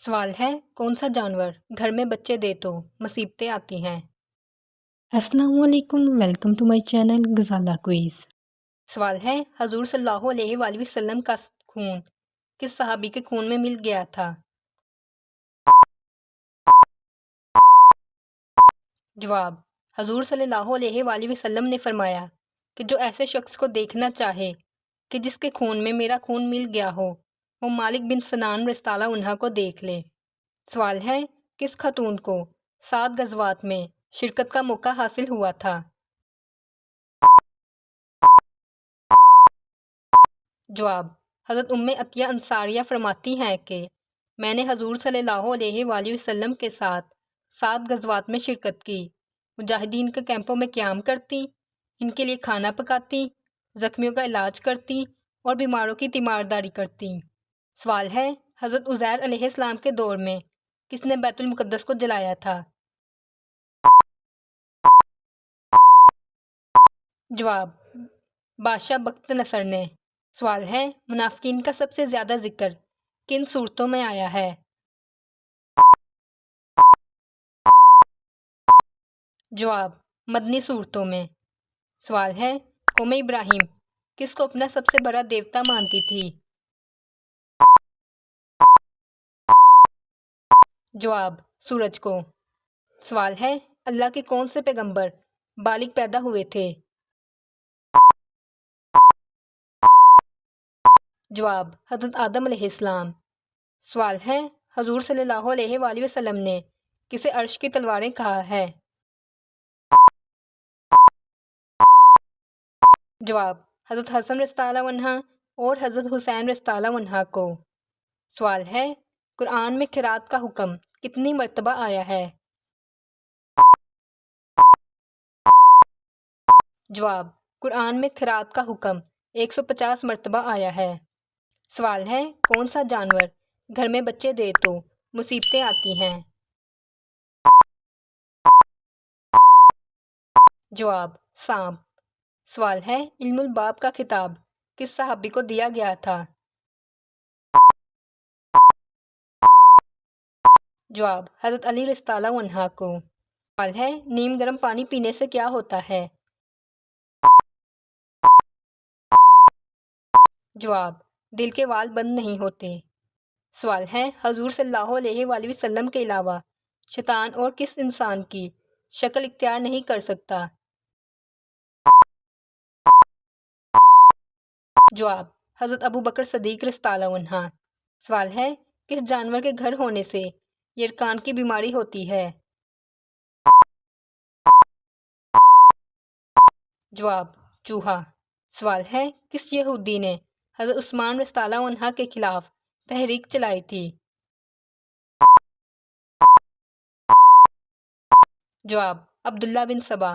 سوال ہے کون سا جانور گھر میں بچے دے تو مصیبتیں آتی ہیں؟ السلام علیکم، welcome to my channel Ghazala quiz. سوال ہے حضور صلی اللہ علیہ وآلہ وسلم کا خون کس صحابی کے خون میں مل گیا تھا؟ جواب: حضور صلی اللہ علیہ وآلہ وسلم نے فرمایا کہ جو ایسے شخص کو دیکھنا چاہے کہ جس کے خون میں میرا خون مل گیا ہو وہ مالک بن سنان رضی اللہ عنہ کو دیکھ لے۔ سوال ہے کس خاتون کو 7 غزوات میں شرکت کا موقع حاصل ہوا تھا؟ جواب: حضرت ام عطیہ انصاریہ فرماتی ہیں کہ میں نے حضور صلی اللہ علیہ وآلہ وسلم کے ساتھ 7 غزوات میں شرکت کی۔ مجاہدین کے کیمپوں میں قیام کرتی، ان کے لیے کھانا پکاتی، زخمیوں کا علاج کرتی اور بیماروں کی تیمارداری کرتی۔ سوال ہے حضرت عزیر علیہ السلام کے دور میں کس نے بیت المقدس کو جلایا تھا؟ جواب: بادشاہ بخت نصر نے۔ سوال ہے منافقین کا سب سے زیادہ ذکر کن صورتوں میں آیا ہے؟ جواب: مدنی صورتوں میں۔ سوال ہے قوم ابراہیم کس کو اپنا سب سے بڑا دیوتا مانتی تھی؟ جواب: سورج کو۔ سوال ہے اللہ کے کون سے پیغمبر بالغ پیدا ہوئے تھے؟ جواب: حضرت آدم علیہ السلام۔ سوال ہے حضور صلی اللہ علیہ وآلہ وسلم نے کسے عرش کی تلواریں کہا ہے؟ جواب: حضرت حسن رضی اللہ عنہ اور حضرت حسین رضی اللہ عنہ کو۔ سوال ہے قرآن میں خیرات کا حکم کتنی مرتبہ آیا ہے؟ جواب: قرآن میں خیرات کا حکم 150 مرتبہ آیا ہے۔ سوال ہے کون سا جانور گھر میں بچے دے تو مصیبتیں آتی ہیں؟ جواب: سانپ۔ سوال ہے علم الباب کا خطاب کس صحابی کو دیا گیا تھا؟ جواب: حضرت علی رضی اللہ عنہ کو۔ سوال ہے نیم گرم پانی پینے سے کیا ہوتا ہے؟ جواب: دل کے وال بند نہیں ہوتے۔ سوال ہے حضور صلی اللہ علیہ وآلہ وسلم کے علاوہ شیطان اور کس انسان کی شکل اختیار نہیں کر سکتا؟ جواب: حضرت ابو بکر صدیق رضی اللہ عنہ۔ سوال ہے کس جانور کے گھر ہونے سے یرکان کی بیماری ہوتی ہے؟ جواب: چوہا۔ سوال ہے کس یہودی نے حضرت عثمان رضی اللہ عنہ کے خلاف تحریک چلائی تھی؟ جواب: عبداللہ بن سبا۔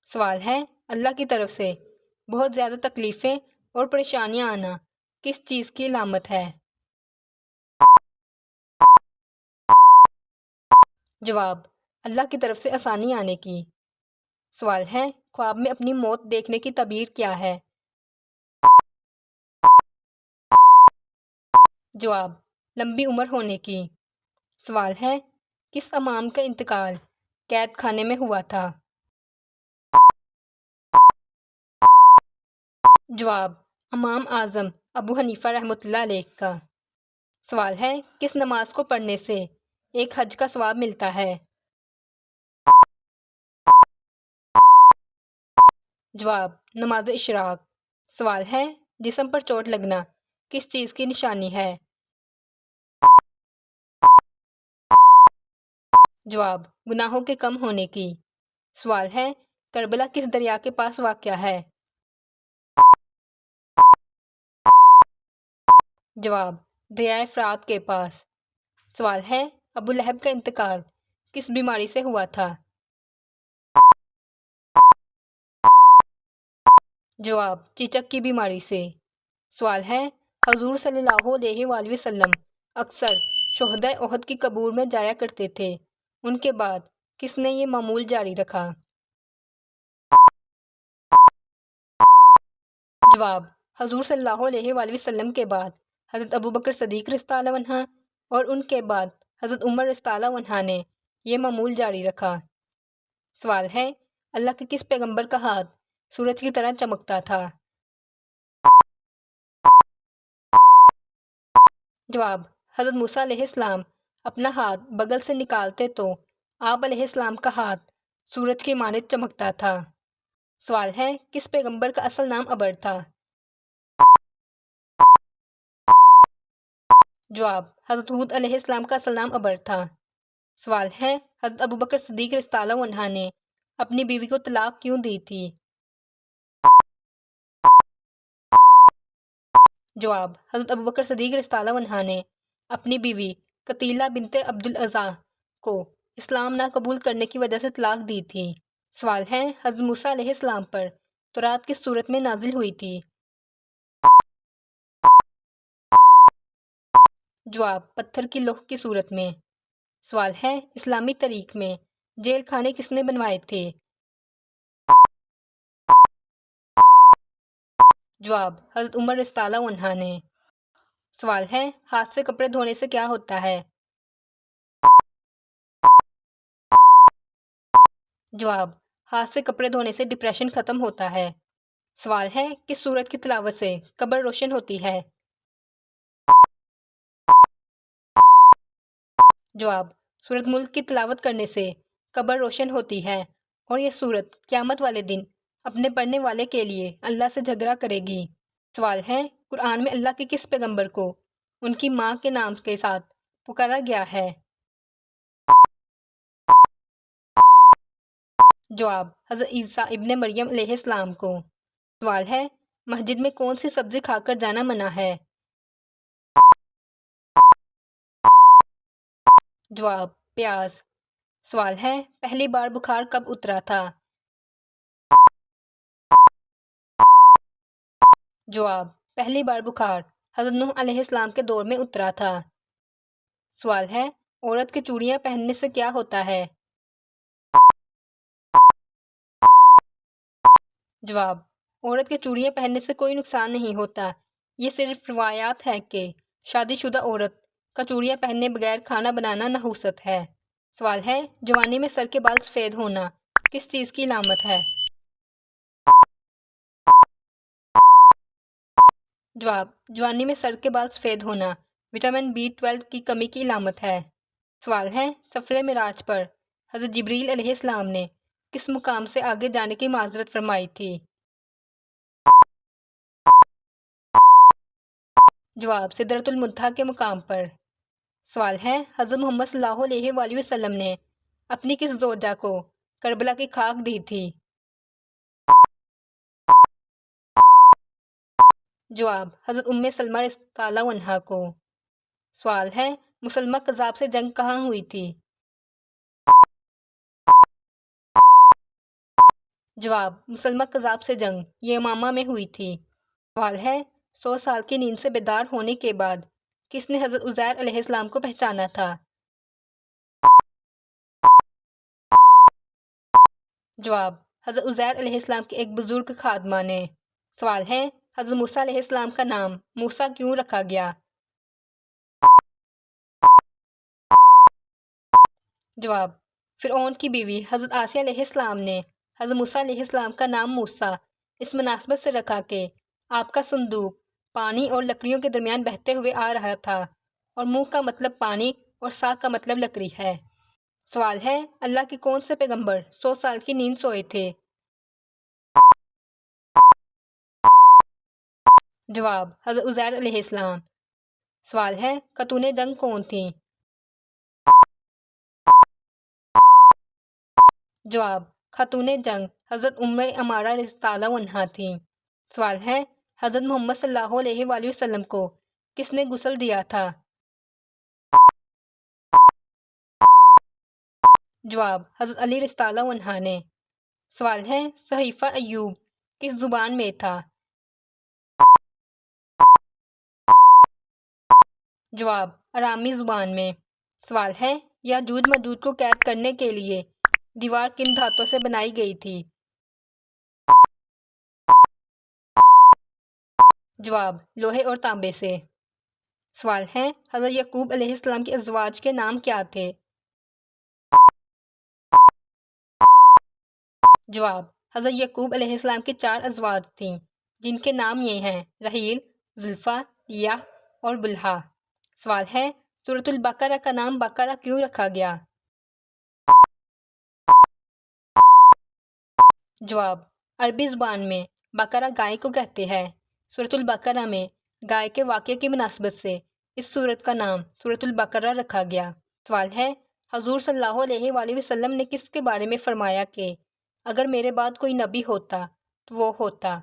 سوال ہے اللہ کی طرف سے بہت زیادہ تکلیفیں اور پریشانیاں آنا کس چیز کی علامت ہے؟ جواب: اللہ کی طرف سے آسانی آنے کی۔ سوال ہے خواب میں اپنی موت دیکھنے کی تعبیر کیا ہے؟ جواب: لمبی عمر ہونے کی۔ سوال ہے کس امام کا انتقال قید خانے میں ہوا تھا؟ جواب: امام اعظم ابو حنیفہ رحمۃ اللہ علیہ کا۔ سوال ہے کس نماز کو پڑھنے سے ایک حج کا ثواب ملتا ہے؟ جواب: نماز اشراق۔ سوال ہے جسم پر چوٹ لگنا کس چیز کی نشانی ہے؟ جواب: گناہوں کے کم ہونے کی۔ سوال ہے کربلا کس دریا کے پاس واقع ہے؟ جواب: دریائے فرات کے پاس۔ سوال ہے ابو لہب کا انتقال کس بیماری سے ہوا تھا؟ جواب: چیچک کی بیماری سے۔ سوال ہے حضور صلی اللہ علیہ وآلہ وسلم اکثر شہدائے احد کی قبور میں جایا کرتے تھے، ان کے بعد کس نے یہ معمول جاری رکھا؟ جواب: حضور صلی اللہ علیہ وآلہ وسلم کے بعد حضرت ابو بکر صدیق رضی اللہ عنہ اور ان کے بعد حضرت عمر رضی اللہ عنہ نے یہ معمول جاری رکھا۔ سوال ہے، اللہ کے کس پیغمبر کا ہاتھ سورج کی طرح چمکتا تھا؟ جواب، حضرت موسیٰ علیہ السلام اپنا ہاتھ بغل سے نکالتے تو آپ علیہ السلام کا ہاتھ سورج کی مانند چمکتا تھا۔ سوال ہے، کس پیغمبر کا اصل نام ابر تھا؟ جواب، حضرت ہود علیہ السلام کا اصل نام ابر تھا۔ سوال ہے، حضرت ابوبکر صدیق رضی اللہ عنہ نے اپنی بیوی کو طلاق کیوں دی تھی؟ جواب، حضرت ابوبکر صدیق رضی اللہ عنہ نے اپنی بیوی قتیلہ بنت عبد العزیٰ کو اسلام نہ قبول کرنے کی وجہ سے طلاق دی تھی۔ سوال ہے، حضرت موسیٰ علیہ السلام پر تورات کس صورت میں نازل ہوئی تھی؟ جواب، پتھر کی لوح کی صورت میں۔ سوال ہے، اسلامی تاریخ میں جیل خانے کس نے بنوائے تھے؟ جواب، حضرت عمر رضی اللہ عنہ نے۔ سوال ہے، ہاتھ سے کپڑے دھونے سے کیا ہوتا ہے؟ جواب، ہاتھ سے کپڑے دھونے سے ڈپریشن ختم ہوتا ہے۔ سوال ہے، کس سورت کی تلاوت سے قبر روشن ہوتی ہے؟ جواب، سورت ملک کی تلاوت کرنے سے قبر روشن ہوتی ہے، اور یہ سورت قیامت والے دن اپنے پڑھنے والے کے لیے اللہ سے جھگڑا کرے گی۔ سوال ہے، قرآن میں اللہ کے کس پیغمبر کو ان کی ماں کے نام کے ساتھ پکارا گیا ہے؟ جواب، حضرت عیسیٰ ابن مریم علیہ السلام کو۔ سوال ہے، مسجد میں کون سی سبزی کھا کر جانا منع ہے؟ جواب، پیاز۔ سوال ہے، پہلی بار بخار کب اترا تھا؟ جواب، پہلی بار بخار حضرت نوح علیہ السلام کے دور میں اترا تھا۔ سوال ہے، عورت کے چوڑیاں پہننے سے کیا ہوتا ہے؟ جواب، عورت کے چوڑیاں پہننے سے کوئی نقصان نہیں ہوتا، یہ صرف روایات ہے کہ شادی شدہ عورت کا چوڑیاں پہنے بغیر کھانا بنانا نحوست ہے۔ سوال ہے، جوانی میں سر کے بال سفید ہونا کس چیز کی علامت ہے؟ جواب، جوانی میں سر کے بال سفید ہونا وٹامن B12 کی کمی کی علامت ہے۔ سوال ہے، سفر معراج پر حضرت جبریل علیہ السلام نے کس مقام سے آگے جانے کی معذرت فرمائی تھی؟ جواب، سدرۃ المنتہا کے مقام پر۔ سوال ہے، حضرت محمد صلی اللہ علیہ وآلہ وسلم نے اپنی کس زوجہ کو کربلا کی خاک دی تھی؟ جواب، حضرت ام سلمہ رضی اللہ عنہا کو۔ سوال ہے، مسلمہ کذاب سے جنگ کہاں ہوئی تھی؟ جواب، مسلمہ کذاب سے جنگ یمامہ میں ہوئی تھی۔ سوال ہے، 100 سال کی نیند سے بیدار ہونے کے بعد کس نے حضرت عزیر علیہ السلام کو پہچانا تھا؟ جواب، حضرت عزیر علیہ السلام کے ایک بزرگ خادمہ نے۔ سوال ہے، حضرت موسیٰ علیہ السلام کا نام موسیٰ کیوں رکھا گیا؟ جواب، فرعون کی بیوی حضرت آسیہ علیہ السلام نے حضرت موسیٰ علیہ السلام کا نام موسیٰ اس مناسبت سے رکھا کہ آپ کا صندوق پانی اور لکڑیوں کے درمیان بہتے ہوئے آ رہا تھا، اور منہ کا مطلب پانی اور ساق کا مطلب لکڑی ہے۔ سوال ہے، اللہ کے کون سے پیغمبر 100 سال کی نیند سوئے تھے؟ جواب، حضرت عزیر علیہ السلام۔ سوال ہے، خاتون جنگ کون تھیں؟ جواب، خاتون جنگ حضرت ام عمارہ رضی اللہ عنہا تھیں۔ سوال ہے، حضرت محمد صلی اللہ علیہ وآلہ وسلم کو کس نے غسل دیا تھا؟ جواب، حضرت علی رضی اللہ عنہ نے۔ سوال ہے، صحیفہ ایوب کس زبان میں تھا؟ جواب، ارامی زبان میں۔ سوال ہے، یاجوج ماجوج کو قید کرنے کے لیے دیوار کن دھاتوں سے بنائی گئی تھی؟ جواب، لوہے اور تانبے سے۔ سوال ہے حضرت یعقوب علیہ السلام کے ازواج کے نام کیا تھے؟ جواب: حضرت یعقوب علیہ السلام کی 4 ازواج تھیں جن کے نام یہ ہیں: رحیل، زلفا، لیہ اور بلہا۔ سوال ہے سورۃ البقرہ کا نام بقرہ کیوں رکھا گیا؟ جواب: عربی زبان میں بقرہ گائے کو کہتے ہیں۔ سورۃ البقرہ میں گائے کے واقعے کی مناسبت سے اس سورت کا نام سورۃ البقرہ رکھا گیا۔ سوال ہے حضور صلی اللہ علیہ وآلہ وسلم نے کس کے بارے میں فرمایا کہ اگر میرے بعد کوئی نبی ہوتا تو وہ ہوتا؟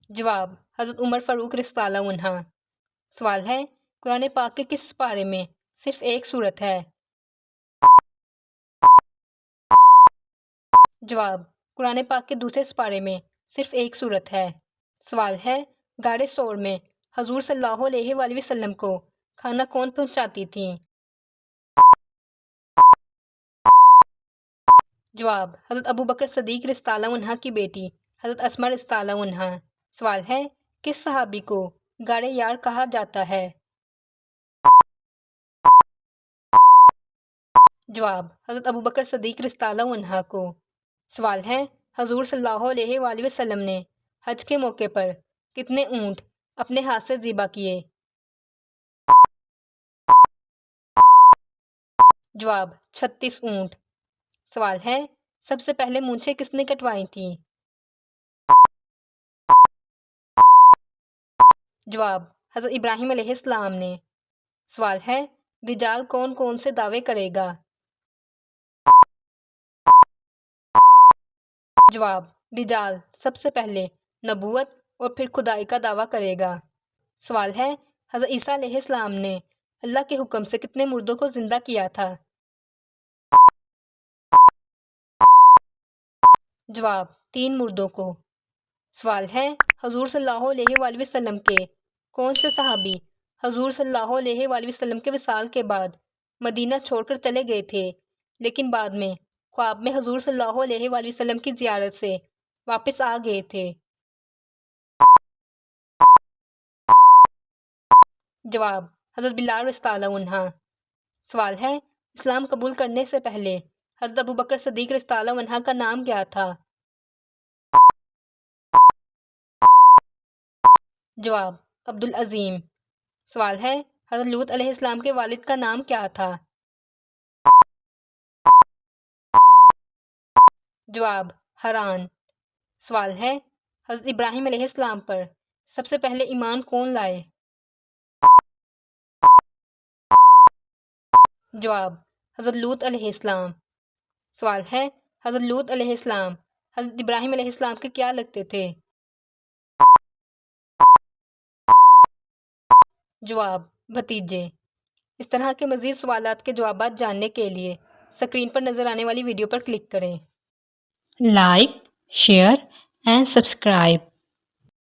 جواب: حضرت عمر فاروق رضی اللہ عنہ۔ سوال ہے قرآن پاک کے کس پارے میں صرف ایک سورت ہے؟ جواب: قرآن پاک کے دوسرے سپارے میں صرف ایک سورت ہے۔ سوال ہے غار ثور میں حضور صلی اللہ علیہ وآلہ وسلم کو کھانا کون پہنچاتی تھیں؟ جواب: حضرت ابوبکر صدیق رضی اللہ عنہ کی بیٹی حضرت اسماء رضی اللہ عنہ۔ سوال ہے کس صحابی کو غار یار کہا جاتا ہے؟ جواب: حضرت ابوبکر صدیق رضی اللہ عنہ کو۔ سوال ہے حضور صلی اللہ علیہ وآلہ وسلم نے حج کے موقع پر کتنے اونٹ اپنے ہاتھ سے ذبح کیے؟ جواب: 36 اونٹ۔ سوال ہے سب سے پہلے مونچھیں کس نے کٹوائی تھیں؟ جواب: حضرت ابراہیم علیہ السلام نے۔ سوال ہے دجال کون کون سے دعوے کرے گا؟ جواب: دجال سب سے پہلے نبوت اور پھر خدائی کا دعویٰ کرے گا۔ سوال ہے حضرت عیسیٰ علیہ السلام نے اللہ کے حکم سے کتنے مردوں کو زندہ کیا تھا؟ جواب: 3 مردوں کو۔ سوال ہے حضور صلی اللہ علیہ وآلہ وسلم کے کون سے صحابی حضور صلی اللہ علیہ وآلہ وسلم کے وصال کے بعد مدینہ چھوڑ کر چلے گئے تھے لیکن بعد میں خواب میں حضور صلی اللہ علیہ وآلہ وسلم کی زیارت سے واپس آ گئے تھے؟ جواب: حضرت بلال رضی اللہ عنہ۔ سوال ہے اسلام قبول کرنے سے پہلے حضرت ابوبکر صدیق رضی اللہ عنہ کا نام کیا تھا؟ جواب: عبدالعظیم۔ سوال ہے حضرت لوط علیہ السلام کے والد کا نام کیا تھا؟ جواب: حران۔ سوال ہے حضرت ابراہیم علیہ السلام پر سب سے پہلے ایمان کون لائے؟ جواب: حضرت لوط علیہ السلام۔ سوال ہے حضرت لوط علیہ السلام حضرت ابراہیم علیہ السلام کے کیا لگتے تھے؟ جواب: بھتیجے۔ اس طرح کے مزید سوالات کے جوابات جاننے کے لیے سکرین پر نظر آنے والی ویڈیو پر کلک کریں۔ Like, share and subscribe.